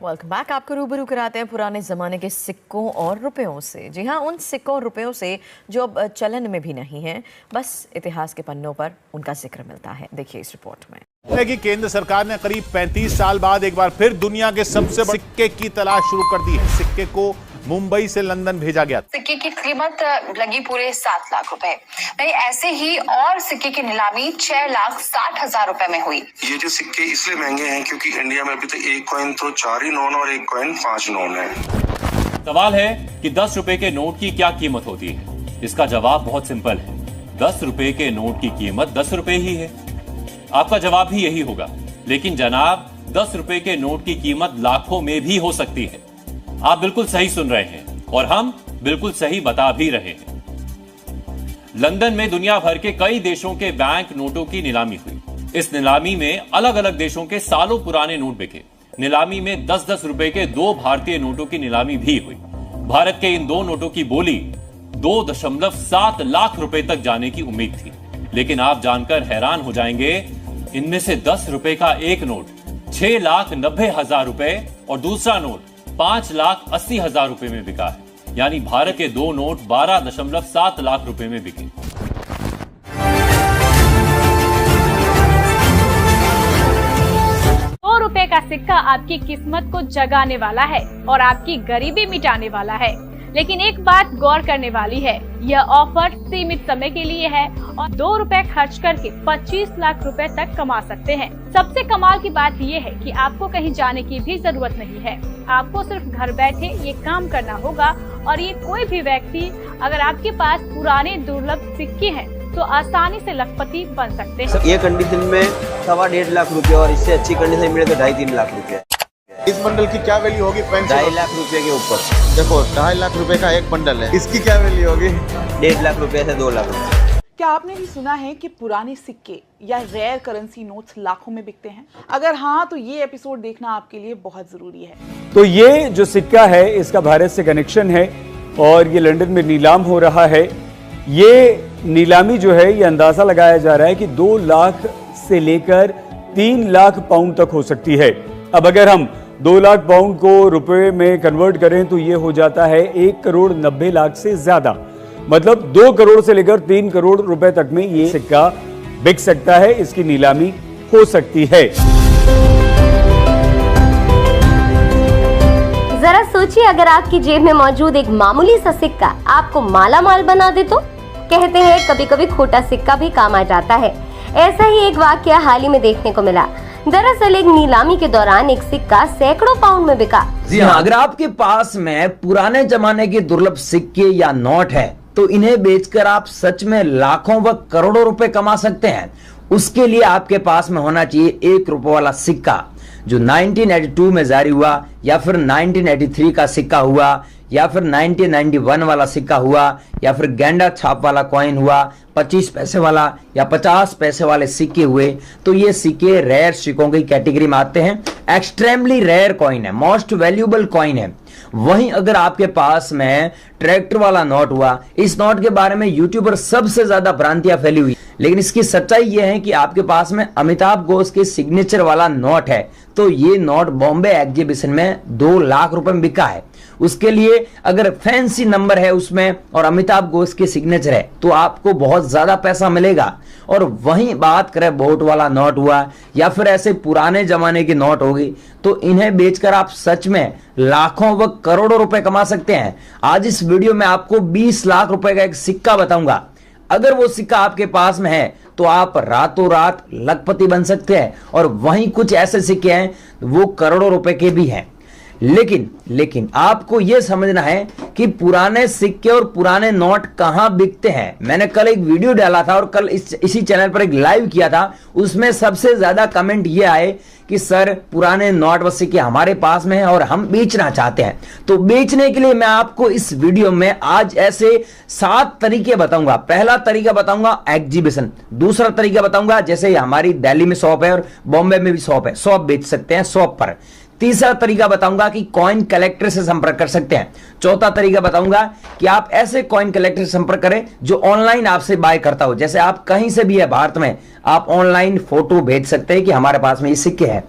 Welcome back. आपको रूबरू कराते हैं पुराने ज़माने के सिक्कों और रुपयों से। जी हाँ, उन सिक्कों और रुपयों से जो अब चलन में भी नहीं है, बस इतिहास के पन्नों पर उनका जिक्र मिलता है। देखिए इस रिपोर्ट में। कि केंद्र सरकार ने करीब 35 साल बाद एक बार फिर दुनिया के सबसे बड़े सिक्के की तलाश शुरू कर दी है। सिक्के को मुंबई से लंदन भेजा गया। सिक्के की कीमत लगी पूरे 7 लाख रुपए। वहीं ऐसे ही और सिक्के की नीलामी 6,60,000 रुपए में हुई। ये जो सिक्के इसलिए महंगे हैं क्योंकि इंडिया में अभी तक एक कॉइन तो 4 ही नोन और एक कॉइन 5 नोन है। सवाल है कि 10 रुपए के नोट की क्या कीमत होती है। इसका जवाब बहुत सिंपल है। 10 रुपए के नोट की कीमत 10 रुपए ही है। आपका जवाब भी यही होगा, लेकिन जनाब 10 रुपए के नोट की कीमत लाखों में भी हो सकती है। आप बिल्कुल सही सुन रहे हैं और हम बिल्कुल सही बता भी रहे हैं। लंदन में दुनिया भर के कई देशों के बैंक नोटों की नीलामी हुई। इस नीलामी में अलग अलग देशों के सालों पुराने नोट बिके। नीलामी में 10-10 रुपए के 2 भारतीय नोटों की नीलामी भी हुई। भारत के इन 2 नोटों की बोली 2.7 लाख रुपए तक जाने की उम्मीद थी, लेकिन आप जानकर हैरान हो जाएंगे, इनमें से 10 रुपए का एक नोट 6,90,000 रुपए और दूसरा नोट 5,80,000 रुपए में बिका है। यानी भारत के 2 नोट 12.7 लाख रुपए में बिके। ₹100 का सिक्का आपकी किस्मत को जगाने वाला है और आपकी गरीबी मिटाने वाला है। लेकिन एक बात गौर करने वाली है, यह ऑफर सीमित समय के लिए है और ₹2 खर्च करके 25 लाख रुपए तक कमा सकते हैं। सबसे कमाल की बात यह है कि आपको कहीं जाने की भी जरूरत नहीं है। आपको सिर्फ घर बैठे ये काम करना होगा और ये कोई भी व्यक्ति, अगर आपके पास पुराने दुर्लभ सिक्के हैं तो आसानी से लखपति बन सकते हैं। ये कंडीशन में 1.5 लाख रुपए और इससे अच्छी कंडीशन मिले तो 2.5-3 लाख रुपए। इस बंडल की क्या वैल्यू होगी? 2.5 लाख रुपए के ऊपर। देखो 2.5 लाख रुपए का एक बंडल है, इसकी क्या वैल्यू होगी? 1.5 लाख रुपए से 2 लाख रुपए। क्या आपने भी सुना है कि पुराने सिक्के या रेयर करेंसी नोट्स लाखों में बिकते हैं? अगर हाँ, तो ये एपिसोड देखना आपके लिए बहुत जरूरी है। तो ये जो सिक्का है इसका भारत से कनेक्शन है और ये लंदन में नीलाम हो रहा है। ये नीलामी जो है ये अंदाजा लगाया जा रहा है कि 2 लाख से लेकर 3 लाख पाउंड तक हो सकती है। अब अगर हम 2 लाख पाउंड को रुपए में कन्वर्ट करें तो ये हो जाता है 1,90,00,000 से ज्यादा। मतलब 2 करोड़ से लेकर 3 करोड़ रुपए तक में ये सिक्का बिक सकता है, इसकी नीलामी हो सकती है। जरा सोचिए, अगर आपकी जेब में मौजूद एक मामूली सा सिक्का आपको माला माल बना दे तो? कहते हैं कभी कभी खोटा सिक्का भी काम आ जाता है। ऐसा ही एक वाकया हाल ही में देखने को मिला। दरअसल एक नीलामी के दौरान एक सिक्का सैकड़ों पाउंड में बिका। जी हाँ, अगर आपके पास में पुराने जमाने के दुर्लभ सिक्के या नोट है तो इन्हें बेचकर आप सच में लाखों व करोड़ों रुपए कमा सकते हैं। उसके लिए आपके पास में होना चाहिए 1 रुपए वाला सिक्का जो 1982 में जारी हुआ, या फिर 1983 का सिक्का हुआ, या फिर 1991 वाला सिक्का हुआ, या फिर गेंडा छाप वाला कॉइन हुआ, 25 पैसे वाला या 50 पैसे वाले सिक्के हुए। तो ये सिक्के रेयर सिक्कों की कैटेगरी में आते हैं। एक्सट्रीमली रेयर कॉइन है, मोस्ट वैल्यूएबल कॉइन है। वहीं अगर आपके पास में ट्रैक्टर वाला नोट हुआ, इस नोट के बारे में यूट्यूबर सबसे ज्यादा भ्रांतियां फैली हुई, लेकिन इसकी सच्चाई यह है कि आपके पास में अमिताभ घोष के सिग्नेचर वाला नोट है तो ये नोट बॉम्बे एग्जीबिशन में 2 लाख रुपए में बिका है। उसके लिए अगर फैंसी नंबर है उसमें और अमिताभ घोष के सिग्नेचर है तो आपको बहुत ज्यादा पैसा मिलेगा। और वहीं बात करें वोट वाला नोट हुआ या फिर ऐसे पुराने जमाने की नोट होगी तो इन्हें बेचकर आप सच में लाखों व करोड़ों रुपए कमा सकते हैं। आज इस वीडियो में आपको 20 लाख रुपए का एक सिक्का बताऊंगा। अगर वो सिक्का आपके पास में है तो आप रातों रात लखपति बन सकते हैं। और वहीं कुछ ऐसे सिक्के हैं वो करोड़ों रुपए के भी हैं। लेकिन आपको यह समझना है कि पुराने सिक्के और पुराने नोट कहां बिकते हैं। मैंने कल एक वीडियो डाला था और कल इसी चैनल पर एक लाइव किया था। उसमें सबसे ज्यादा कमेंट ये आए कि सर पुराने नोट व सिक्के हमारे पास में है और हम बेचना चाहते हैं। तो बेचने के लिए मैं आपको इस वीडियो में आज ऐसे 7 तरीके बताऊंगा। पहला तरीका बताऊंगा एग्जीबिशन, दूसरा तरीका बताऊंगा जैसे हमारी दिल्ली में शॉप है और बॉम्बे में भी शॉप है, शॉप बेच सकते हैं शॉप पर। तीसरा तरीका बताऊंगा कि कॉइन कलेक्टर से संपर्क कर सकते हैं। चौथा तरीका बताऊंगा कि आप ऐसे कॉइन कलेक्टर से संपर्क करें जो ऑनलाइन आपसे बाय करता हो। जैसे आप कहीं से भी है भारत में, आप ऑनलाइन फोटो भेज सकते हैं कि हमारे पास में ये सिक्के हैं।